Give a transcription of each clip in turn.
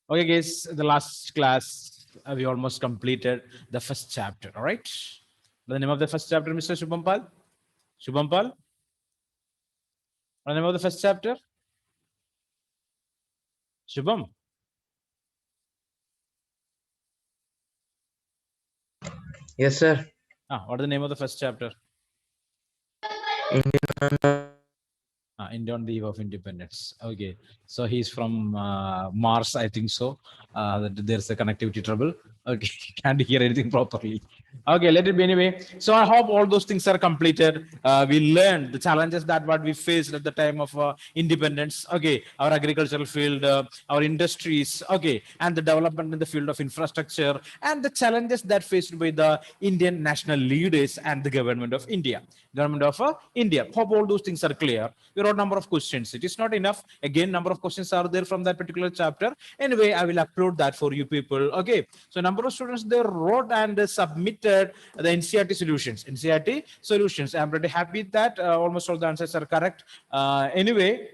Okay, guys, the last class we almost completed the first chapter. All right. The name of the first chapter, Mr. Shubhampal? Shubhampal? The name of the first chapter? Shubham? Yes, sir. What is the name of the first chapter? Indian India on the Eve of Independence. Okay, so he's from Mars, I think so. There's a connectivity trouble. Okay, can't hear anything properly. Okay, let it be anyway. So I hope all those things are completed. We learned the challenges that what we faced at the time of independence. Okay, our agricultural field, our industries. Okay, and the development in the field of infrastructure and the challenges that faced by the Indian national leaders and the government of India. Government of India. Hope all those things are clear. We wrote number of questions. It is not enough. Again, number of questions are there from that particular chapter. Anyway, I will upload that for you people. Okay. So number of students they wrote and submitted the NCRT solutions. NCRT solutions. I'm pretty happy that almost all the answers are correct. Anyway,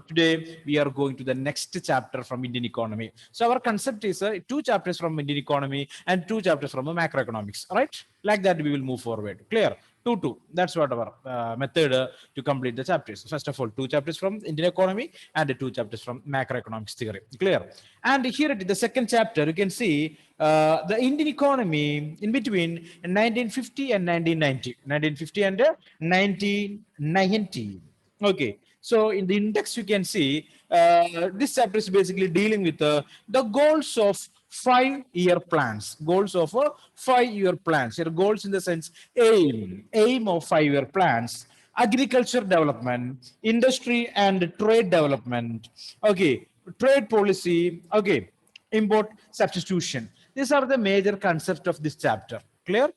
today we are going to the next chapter from Indian economy. So our concept is two chapters from Indian economy and two chapters from macroeconomics. All right. Like that, we will move forward. Clear? 2 2. That's what our method to complete the chapters. First of all, two chapters from Indian economy and two chapters from macroeconomics theory. Clear? And here the second chapter, you can see the Indian economy in between 1950 and 1990. 1950 and 1990. Okay. So in the index, you can see this chapter is basically dealing with the goals of 5-year plans. Goals of 5-year plans. Your goals in the sense aim of 5-year plans. Agriculture development, industry and trade development. Okay, trade policy. Okay, import substitution. These are the major concepts of this chapter. Clear?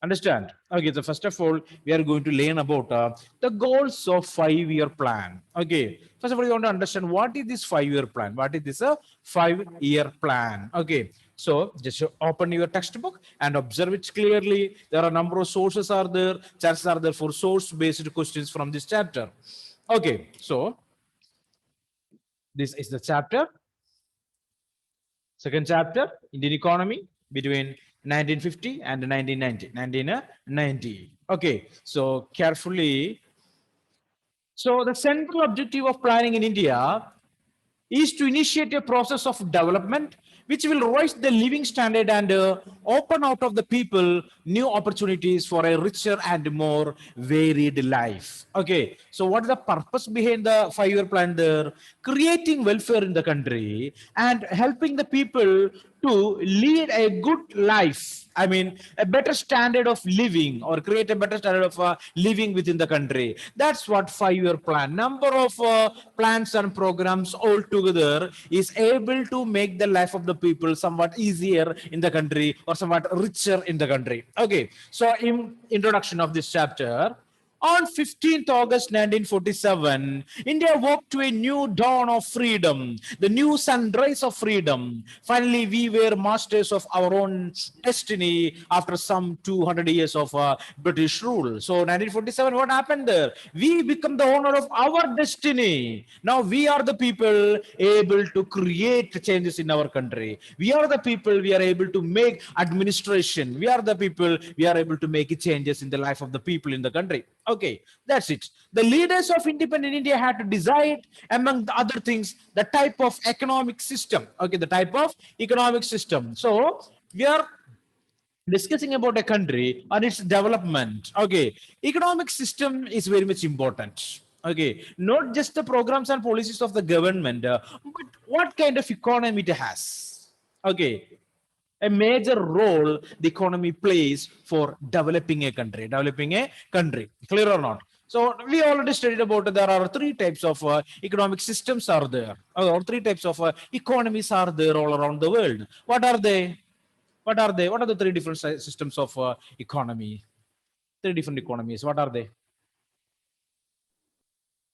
Understand? Okay, so first of all, we are going to learn about the goals of 5-year plan. Okay, first of all, you want to understand what is this 5-year plan? What is this a 5-year plan? Okay, so just open your textbook and observe it clearly. There are a number of sources are there, chances are there for source-based questions from this chapter. Okay, so this is the chapter. Second chapter, Indian economy between 1950 and 1990. 1990. Okay, so carefully. So the central objective of planning in India is to initiate a process of development which will raise the living standard and open out of the people new opportunities for a richer and more varied life. Okay, so what is the purpose behind the 5-year plan there? Creating welfare in the country and helping the people to lead a good life. I mean, a better standard of living or create a better standard of living within the country. That's what 5-year plan. Number of plans and programs all together is able to make the life of the people somewhat easier in the country or somewhat richer in the country. Okay, so in introduction of this chapter, on 15th August 1947, India woke to a new dawn of freedom, the new sunrise of freedom. Finally, we were masters of our own destiny after some 200 years of British rule. So, 1947, what happened there? We become the owner of our destiny. Now, we are the people able to create changes in our country. We are the people, we are able to make administration. We are the people, we are able to make changes in the life of the people in the country. Okay, that's it. The leaders of independent India had to decide, among the other things, the type of economic system. Okay, the type of economic system. So we are discussing about a country and its development. Okay, economic system is very much important. Okay, not just the programs and policies of the government, but what kind of economy it has. Okay, a major role the economy plays for developing a country. Clear or not? So we already studied about there are three types of economic systems are there, or three types of economies are there all around the world. What are they? What are they? What are the three different systems of economy? Three different economies. What are they?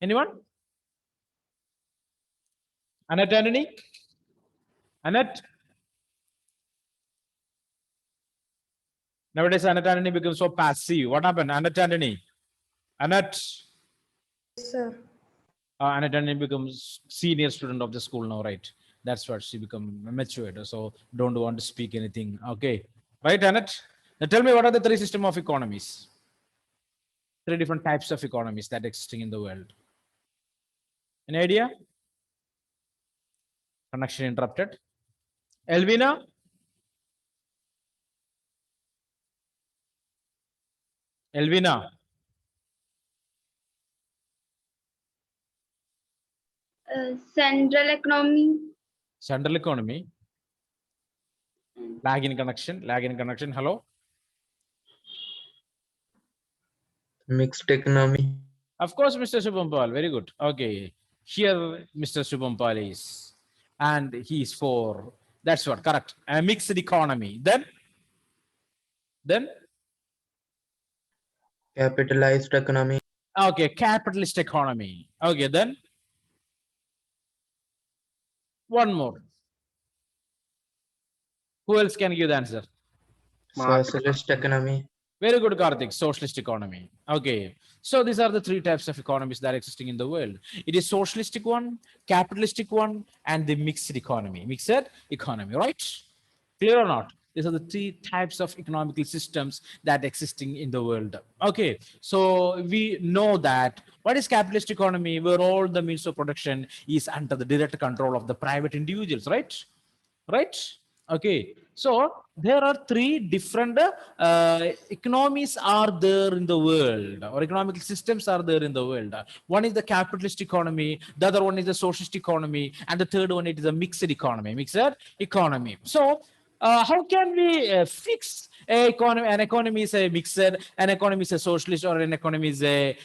Anyone? Annette Anthony? Annette? Nowadays, Annette Anthony becomes so passive. What happened? Annette Anthony? Annette? Yes, sir. Annette Anthony becomes senior student of the school now, right? That's what she become matured. So don't want to speak anything. Okay. Right, Annette? Now tell me, what are the three system of economies? Three different types of economies that existing in the world. Any idea? Connection interrupted. Elvina? Elvina? Central economy. Central economy. Lag in connection. Lag in connection. Hello? Mixed economy. Of course, Mr. Shubhampal. Very good. Okay. Here, Mr. Shubhampal is. And he's for. That's what. Correct. A mixed economy. Then? Capitalized economy. Okay. Capitalist economy. Okay. Then? One more. Who else can give the answer? Socialist economy. Very good, Karthik. Socialist economy. Okay. So these are the three types of economies that are existing in the world. It is socialistic one, capitalistic one, and the mixed economy. Mixed economy, right? Clear or not? These are the three types of economical systems that existing in the world. Okay. So we know that what is capitalist economy, where all the means of production is under the direct control of the private individuals, right? Right? Okay. So there are three different economies are there in the world, or economic systems are there in the world. One is the capitalist economy, the other one is the socialist economy, and the third one it is a mixed economy. Mixed economy. So how can we fix a economy? An economy is a mixed, an economy is a socialist, or an economy is a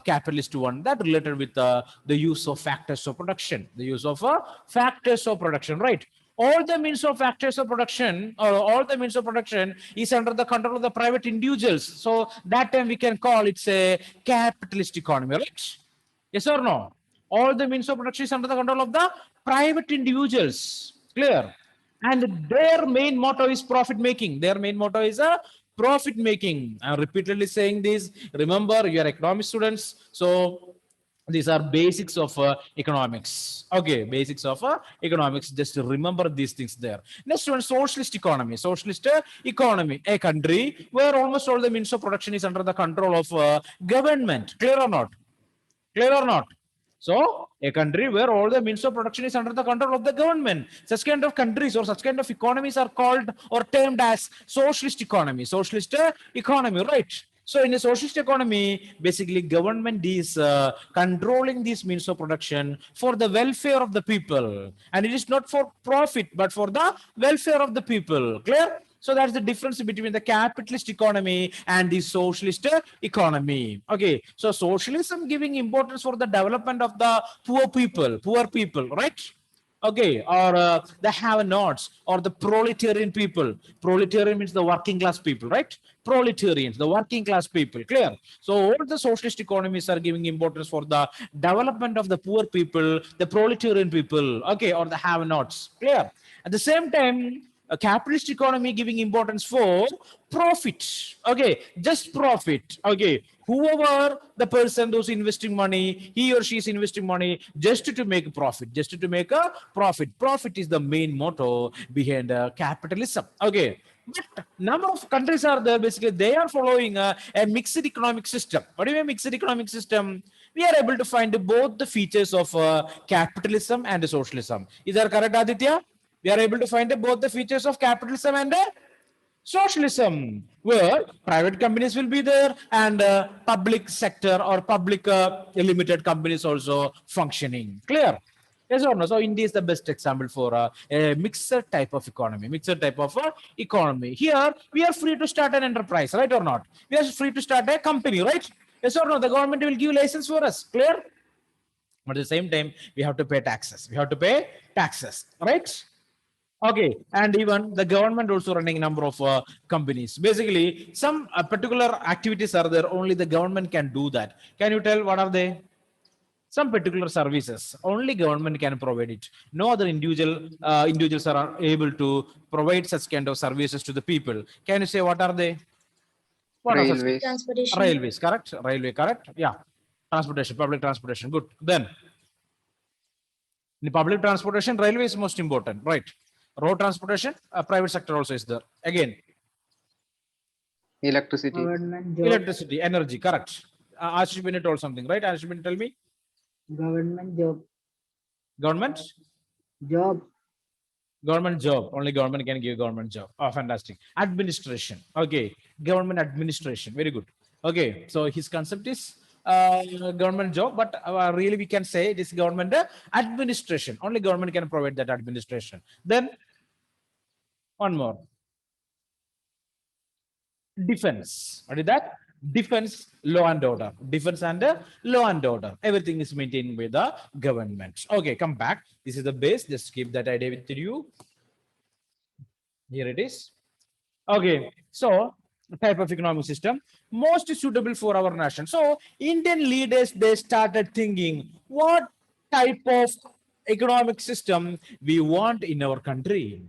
capitalist one. That related with the use of factors of production. The use of factors of production, right? All the means of factors of production, or all the means of production is under the control of the private individuals. So that time we can call it's a capitalist economy, right? Yes or no? All the means of production is under the control of the private individuals. Clear? And their main motto is profit making. Their main motto is a profit making. I'm repeatedly saying this. Remember, you are economic students. So these are basics of economics. Okay, basics of economics. Just remember these things there. Next one, socialist economy. Socialist economy, a country where almost all the means of production is under the control of government. Clear or not? Clear or not? So, a country where all the means of production is under the control of the government. Such kind of countries or such kind of economies are called or termed as socialist economy. Socialist economy, right? So in a socialist economy, basically government is controlling these means of production for the welfare of the people. And it is not for profit, but for the welfare of the people. Clear? So that's the difference between the capitalist economy and the socialist economy. Okay. So socialism giving importance for the development of the poor people, right? Okay, or the have-nots, or the proletarian people. Proletarian means the working class people, right? Proletarians, the working class people. Clear? So all the socialist economies are giving importance for the development of the poor people, the proletarian people, okay, or the have-nots. Clear? At the same time, a capitalist economy giving importance for profit. Okay, just profit. Okay, whoever the person who's investing money, he or she is investing money just to make a profit, just to make a profit. Profit is the main motto behind capitalism. Okay, but number of countries are there. Basically, they are following a mixed economic system. What do you mean mixed economic system? We are able to find both the features of capitalism and socialism. Is that correct, Aditya? We are able to find both the features of capitalism and socialism, where private companies will be there and public sector or public limited companies also functioning. Clear? Yes or no? So India is the best example for a mixed type of economy, mixed type of economy. Here, we are free to start an enterprise, right or not? We are free to start a company, right? Yes or no? The government will give license for us. Clear? But at the same time, we have to pay taxes. We have to pay taxes, right? Okay, and even the government also running a number of companies. Basically, some particular activities are there. Only the government can do that. Can you tell what are they? Some particular services only government can provide it. No other individuals are able to provide such kind of services to the people. Can you say what are they? What are such? Railways. Transportation. Railways, correct? Railway, correct? Yeah. Transportation, public transportation. Good. Then In public transportation, railway is most important, right? Road transportation, private sector also is there. Again, Electricity. Government job. electricity, energy, correct. Ashish Bini told something, right? Ashish Bini, tell me. Government job. Government? Job. Government job. Only government can give government job. Oh, fantastic. Administration. Okay. Government administration. Very good. Okay. So his concept is government job, but really we can say it is government administration. Only government can provide that administration. Then one more. Defense. What is that? Defense, law and order. Defense and law and order. Everything is maintained by the government. Okay, come back. This is the base. Just keep that idea with you. Here it is. Okay, so type of economic system most suitable for our nation. So Indian leaders, they started thinking what type of economic system we want in our country.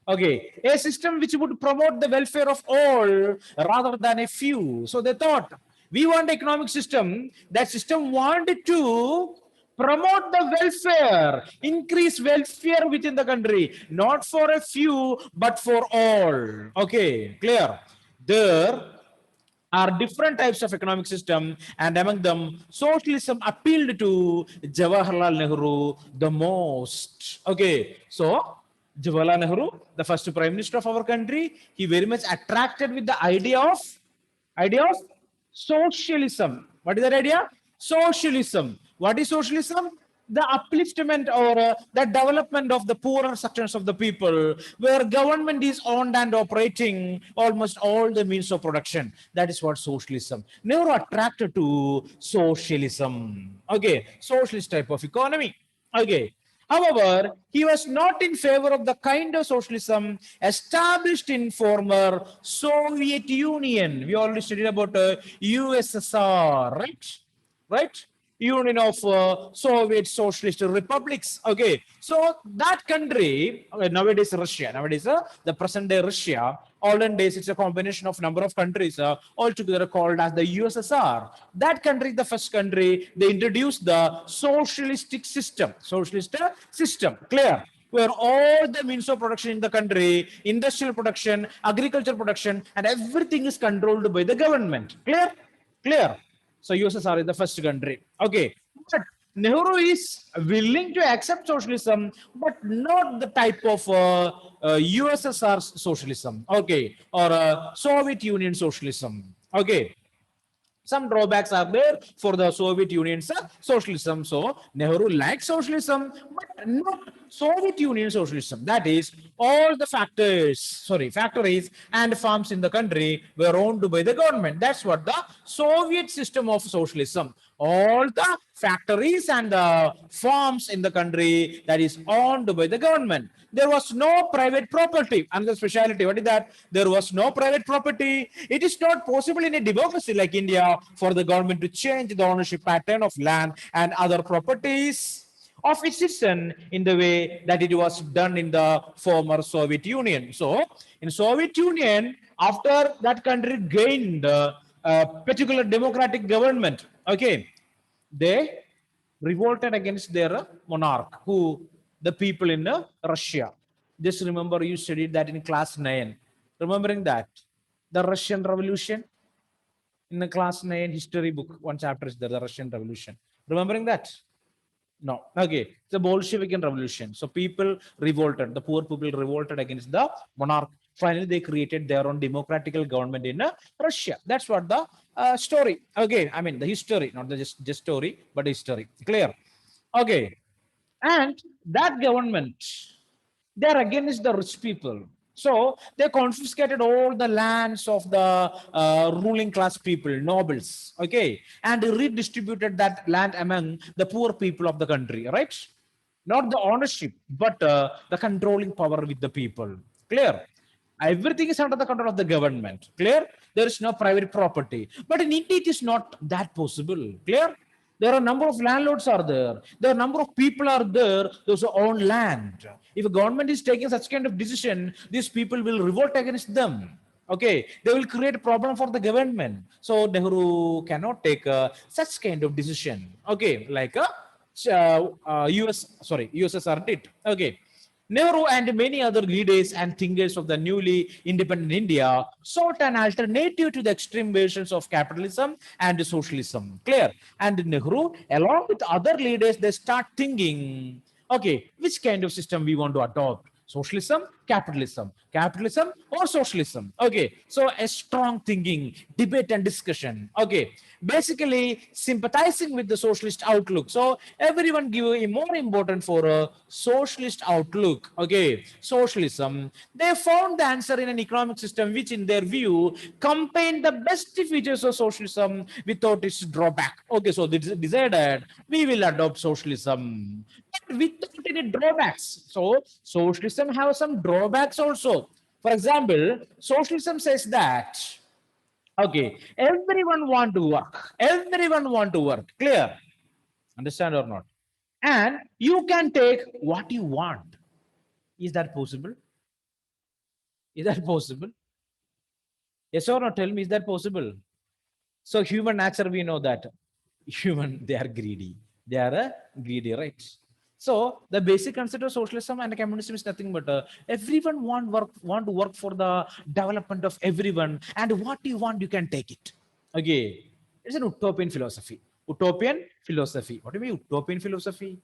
Okay, a system which would promote the welfare of all rather than a few. So they thought we want economic system. That system wanted to promote the welfare, increase welfare within the country, not for a few, but for all. Okay, clear? There are different types of economic system, and among them, socialism appealed to Jawaharlal Nehru the most. Okay, so Jawaharlal Nehru, the first prime minister of our country, he very much attracted with the idea of socialism. What is that idea? Socialism. What is socialism? The upliftment or the development of the poorer sections of the people, where government is owned and operating almost all the means of production. That is what socialism. Nehru attracted to socialism. Okay, socialist type of economy. Okay. However, he was not in favor of the kind of socialism established in former Soviet Union. We already studied about USSR, right? Right? Union of Soviet Socialist Republics. Okay, so that country, okay, nowadays Russia, nowadays the present day Russia, olden days it's a combination of number of countries all together called as the USSR. That country, the first country, they introduced the socialistic system, clear? Where all the means of production in the country, industrial production, agriculture production, and everything is controlled by the government. Clear? Clear. So USSR is the first country. Okay. But Nehru is willing to accept socialism, but not the type of USSR socialism. Okay. Or Soviet Union socialism. Okay. Some drawbacks are there for the Soviet Union's socialism. So Nehru liked socialism, but not Soviet Union socialism. That is, all the factories and farms in the country were owned by the government. That's what the Soviet system of socialism. All the factories and the farms in the country that is owned by the government. There was no private property. Another speciality, what is that? There was no private property. It is not possible in a democracy like India for the government to change the ownership pattern of land and other properties of its citizen in the way that it was done in the former Soviet Union. So in Soviet Union, after that country gained a particular democratic government, okay, they revolted against their monarch, who the people in Russia. Just remember, you studied that in class 9. Remembering that? The Russian Revolution? In the class 9 history book, one chapter is there, the Russian Revolution. Remembering that? No. Okay. It's a Bolshevik revolution. So people revolted. The poor people revolted against the monarch. Finally, they created their own democratical government in Russia. That's what the story. Okay. I mean, the history, not the just story, but history. Clear? Okay. And that government, they're against the rich people. So they confiscated all the lands of the ruling class people, nobles, okay, and redistributed that land among the poor people of the country, right? Not the ownership, but the controlling power with the people. Clear? Everything is under the control of the government. Clear? There is no private property. But in India, it is not that possible. Clear? There are a number of landlords are there. There are a number of people are there, those who own land. If a government is taking such kind of decision, these people will revolt against them. Okay, they will create a problem for the government. So Nehru cannot take such kind of decision. Okay, like USSR did. Okay. Nehru and many other leaders and thinkers of the newly independent India sought an alternative to the extreme versions of capitalism and socialism. Clear? And Nehru, along with other leaders, they start thinking, okay, which kind of system we want to adopt? Socialism, capitalism or socialism. Okay, so a strong thinking, debate and discussion. Okay, basically sympathizing with the socialist outlook. So everyone give a more important for a socialist outlook. Okay, socialism. They found the answer in an economic system which in their view combined the best features of socialism without its drawback. Okay, so they decided we will adopt socialism but without any drawbacks. So socialism have some drawbacks also. For example, socialism says that, okay, everyone want to work. Everyone want to work. Clear? Understand or not? And you can take what you want. Is that possible? Is that possible? Yes or no? Tell me, is that possible? So human nature, we know that human, they are greedy. They are greedy, right? So the basic concept of socialism and communism is nothing but everyone want to work for the development of everyone, and what you want, you can take it. Okay, it's an utopian philosophy. Utopian philosophy. What do you mean utopian philosophy?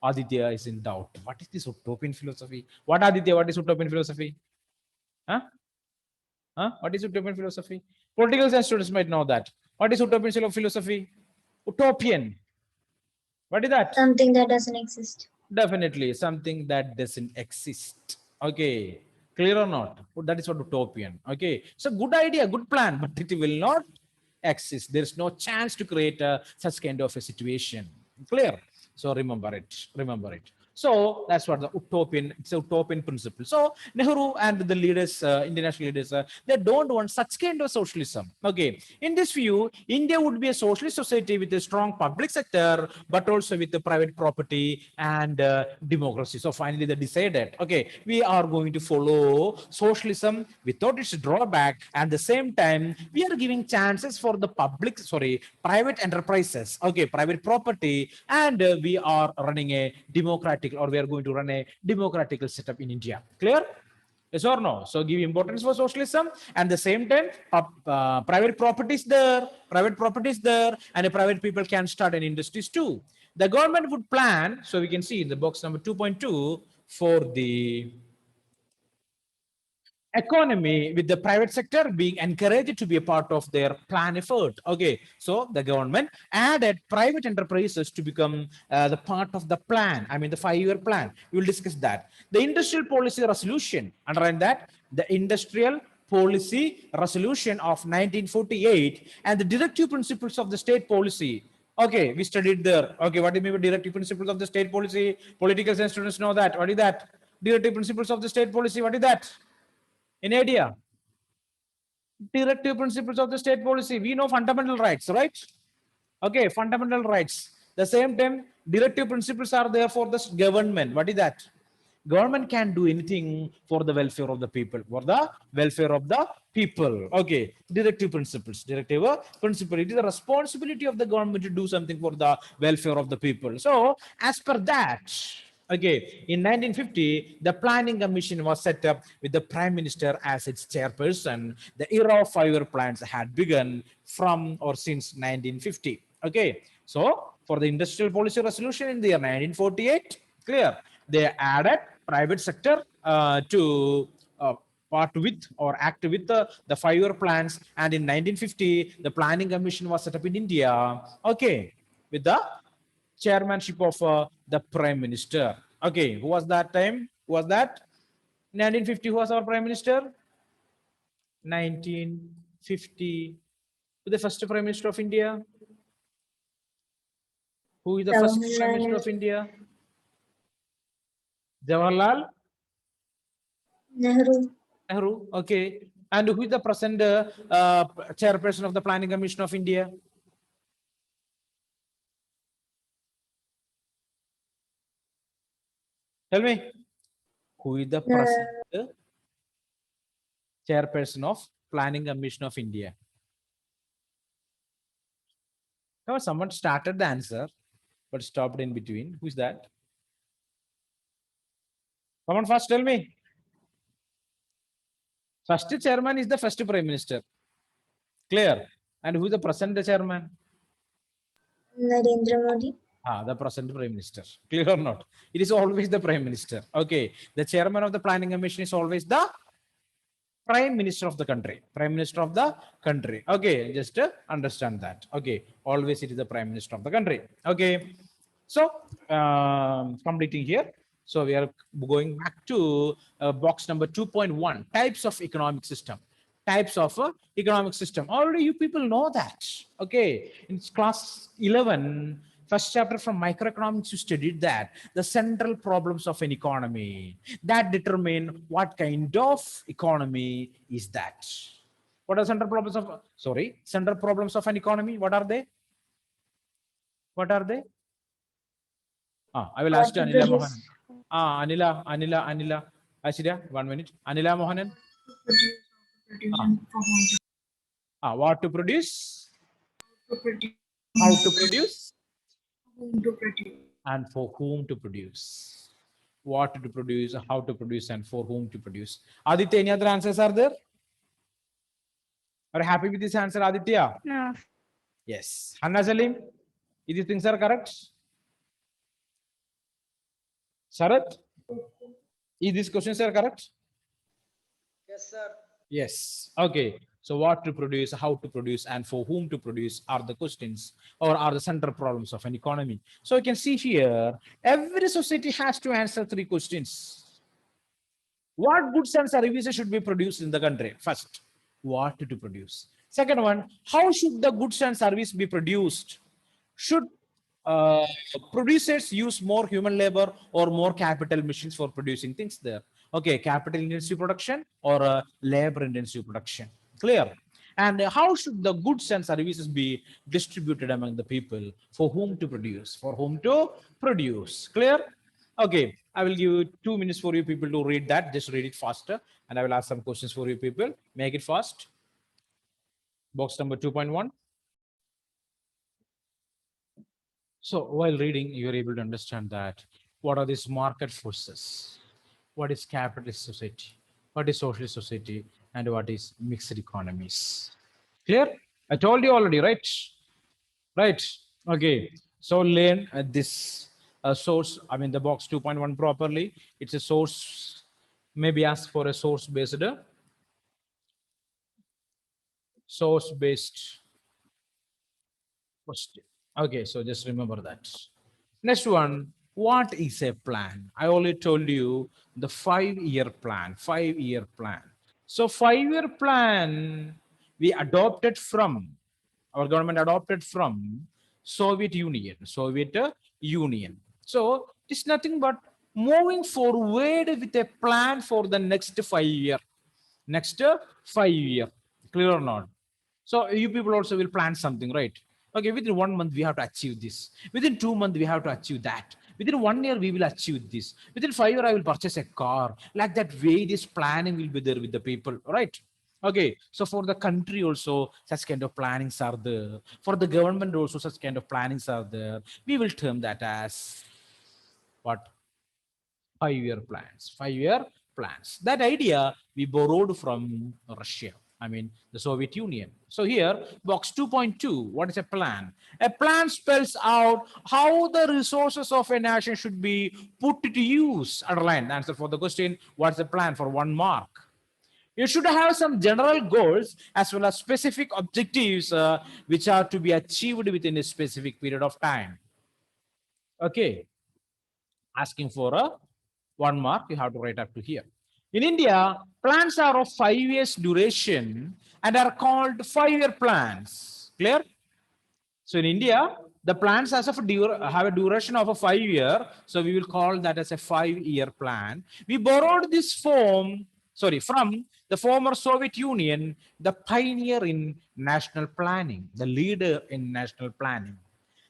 Aditya is in doubt. What is this utopian philosophy? What Aditya? What is utopian philosophy? Huh? Huh? What is utopian philosophy? Political science students might know that. What is utopian philosophy? Utopian. What is that? Something that doesn't exist. Definitely something that doesn't exist. Okay. Clear or not? That is what utopian. Okay. So good idea, good plan, but it will not exist. There's no chance to create such kind of a situation. Clear? So remember it. Remember it. So that's what the utopian, it's a utopian principle. So Nehru and the leaders, international leaders, they don't want such kind of socialism. Okay. In this view, India would be a socialist society with a strong public sector, but also with the private property and democracy. So finally they decided, okay, we are going to follow socialism without its drawback. And at the same time, we are giving chances for the private enterprises, okay, private property, and we are running a democratic, or we are going to run a democratic setup in India. Clear? Yes or no? So give importance for socialism, and the same time, private property is there, and the private people can start an industries too. The government would plan, so we can see in the box number 2.2 for the economy with the private sector being encouraged to be a part of their plan effort. Okay, so the government added private enterprises to become the part of the plan. I mean, the 5-year plan. We will discuss that. The industrial policy resolution, underline that, the industrial policy resolution of 1948 and the directive principles of the state policy. Okay, we studied there. Okay, what do you mean by directive principles of the state policy? Political science students know that. What is that? Directive principles of the state policy. What is that? Any idea? Directive principles of the state policy. We know fundamental rights, right? Okay, fundamental rights. The same time, directive principles are there for the government. What is that? Government can do anything for the welfare of the people, for the welfare of the people. Okay, directive principles. Directive principle. It is the responsibility of the government to do something for the welfare of the people. So, as per that, okay, in 1950, the Planning Commission was set up with the Prime Minister as its chairperson. The era of 5-year plans had begun from or since 1950. Okay, so for the industrial policy resolution in the year 1948, clear, they added private sector to part with or act with the 5-year plans. And in 1950, the Planning Commission was set up in India. Okay, with the chairmanship of the Prime Minister. Okay, who was that time? Who was that? 1950, who was our Prime Minister? 1950. Who the first Prime Minister of India? Who is the first Prime Minister of India? Jawaharlal Nehru. Okay. And who is the present chairperson of the Planning Commission of India? Tell me, who is the present chairperson of Planning Commission of India? Now, someone started the answer. but stopped in between. Who is that? Come on, first tell me. First chairman is the first prime minister. Clear. And who is the present chairman? Narendra Modi. The present prime minister. Clear or not? It is always the prime minister. Okay. The chairman of the planning commission is always the prime minister of the country. Prime minister of the country. Okay. Just understand that. Okay. Always it is the prime minister of the country. Okay. So completing here. So we are going back to box number 2.1, types of economic system. Types of economic system. Already you people know that. Okay. In class 11, first chapter from microeconomics, you studied that. The central problems of an economy that determine what kind of economy is that. What are central problems of, central problems of an economy? What are they? What are they? I will ask you, Anila Mohanan. Anila. Ashirya, 1 minute. Anila Mohanan. What to produce? How to produce? And for whom to produce. What to produce, how to produce, and for whom to produce. Aditya, any other answers are there? Are you happy with this answer, Aditya? No. Yes. Hanna Salim, is these things are correct? Sharat, is these questions are correct? Yes, sir. Yes. Okay. So what to produce, how to produce, and for whom to produce are the questions or are the central problems of an economy. So you can see here, every society has to answer 3 questions. What goods and services should be produced in the country? First, what to produce. Second one, how should the goods and service be produced? Should producers use more human labor or more capital machines for producing things there? Okay, capital intensive production or labor intensive production. Clear? And how should the goods and services be distributed among the people? For whom to produce? For whom to produce? Clear? Okay, I will give you 2 minutes for you people to read that. Just read it faster. And I will ask some questions for you people. Make it fast. Box number 2.1. So while reading, you're able to understand that what are these market forces? What is capitalist society? What is socialist society? And what is mixed economies? Clear? I told you already, right? Right. Okay. So learn this source, I mean the box 2.1 properly. It's a source, maybe ask for a source-based question. Okay, so just remember that. Next one, what is a plan? I already told you the 5-year plan, 5-year plan. So 5-year plan, we adopted from, our government adopted from Soviet Union. So it's nothing but moving forward with a plan for the next 5 year. Next 5 year, clear or not? So you people also will plan something, right? Okay, within 1 month, we have to achieve this. Within 2 months, we have to achieve that. Within 1 year, we will achieve this. Within 5 years, I will purchase a car. Like that way, this planning will be there with the people, right? Okay, so for the country also, such kind of plannings are there. For the government also, such kind of plannings are there. We will term that as what? 5-year plans. 5-year plans. That idea we borrowed from Russia. I mean, the Soviet Union. So here, box 2.2, what is a plan? A plan spells out how the resources of a nation should be put to use. Underline the answer for the question, what's the plan for 1 mark? You should have some general goals as well as specific objectives which are to be achieved within a specific period of time. Okay. Asking for a 1 mark, you have to write up to here. In India, plans are of 5 years duration and are called 5-year plans. Clear? So in India, the plans as of have a duration of a 5 year. So we will call that as a 5-year plan. We borrowed this from the former Soviet Union, the pioneer in national planning, the leader in national planning.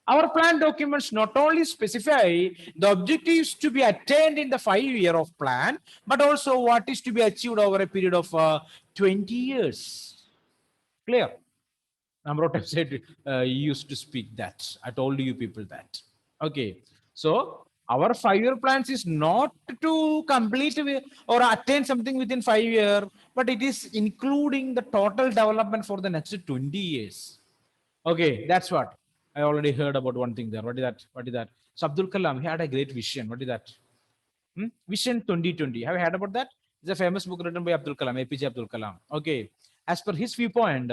Our plan documents not only specify the objectives to be attained in the 5-year of plan, but also what is to be achieved over a period of 20 years. Clear? Number of times I used to speak that. I told you people that. Okay. So our 5-year plans is not to complete or attain something within 5 years, but it is including the total development for the next 20 years. Okay, that's what I already heard about one thing there. What is that? What is that? So Abdul Kalam, he had a great vision. What is that? Vision 2020. Have you heard about that? It's a famous book written by Abdul Kalam, APJ Abdul Kalam. Okay. As per his viewpoint,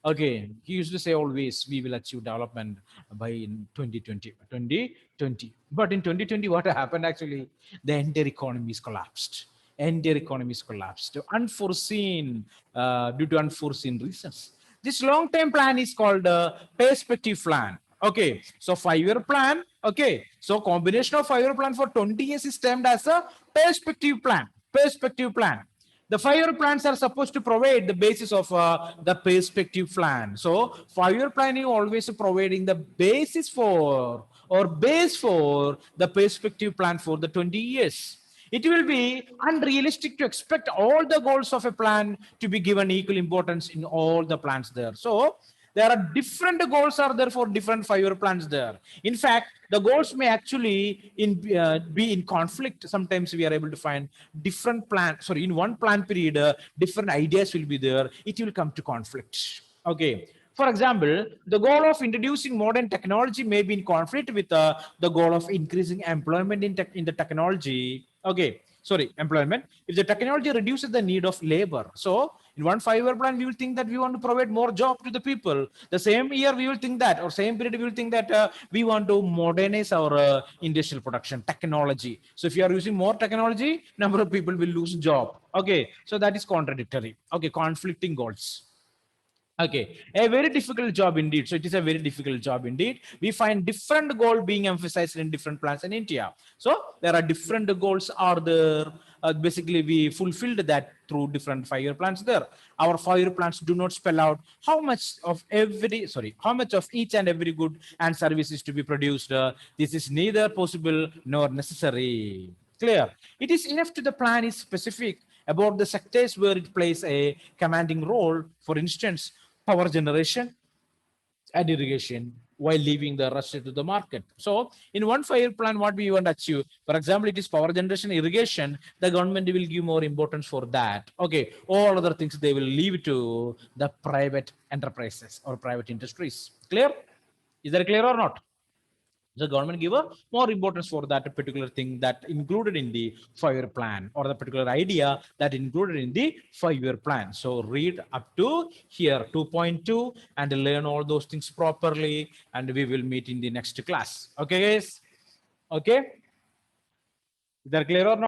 okay, he used to say always, we will achieve development by 2020. 2020. But in 2020, what happened actually? The entire economy is collapsed. Entire economy is collapsed. Unforeseen, due to unforeseen reasons. This long-term plan is called perspective plan. Okay, so 5-year plan. Okay, so combination of 5-year plan for 20 years is termed as a perspective plan. Perspective plan. The 5-year plans are supposed to provide the basis of the perspective plan. So 5-year plan is always providing the basis for or base for the perspective plan for the 20 years. It will be unrealistic to expect all the goals of a plan to be given equal importance in all the plans there. So there are different goals are there for different 5-year plans there. In fact, the goals may actually be in conflict. Sometimes we are able to find different plan. Sorry, in one plan period, different ideas will be there. It will come to conflict. Okay. For example, the goal of introducing modern technology may be in conflict with the goal of increasing employment in the technology. Okay, sorry, employment. If the technology reduces the need of labor, so in one 5-year plan, we will think that we want to provide more job to the people. The same year, we will think that, or same period, we will think that we want to modernize our industrial production technology. So if you are using more technology, number of people will lose job. Okay, so that is contradictory. Okay, conflicting goals. Okay, a very difficult job indeed. So it is a very difficult job indeed. We find different goals being emphasized in different plans in India. So there are different goals are there. Basically, we fulfilled that through different 5-year plans there. Our 5-year plans do not spell out how much of each and every good and service is to be produced. This is neither possible nor necessary. Clear. It is enough to the plan is specific about the sectors where it plays a commanding role. For instance, power generation and irrigation, while leaving the rest to the market. So in one 5-year plan, what we want to achieve, for example, it is power generation, irrigation, the government will give more importance for that. Okay, all other things they will leave to the private enterprises or private industries. Clear? Is that clear or not? The government give a more importance for that particular thing that included in the 5-year plan, or the particular idea that included in the 5-year plan. So read up to here 2.2 and learn all those things properly, and we will meet in the next class. Okay, guys? Okay, is that clear or not?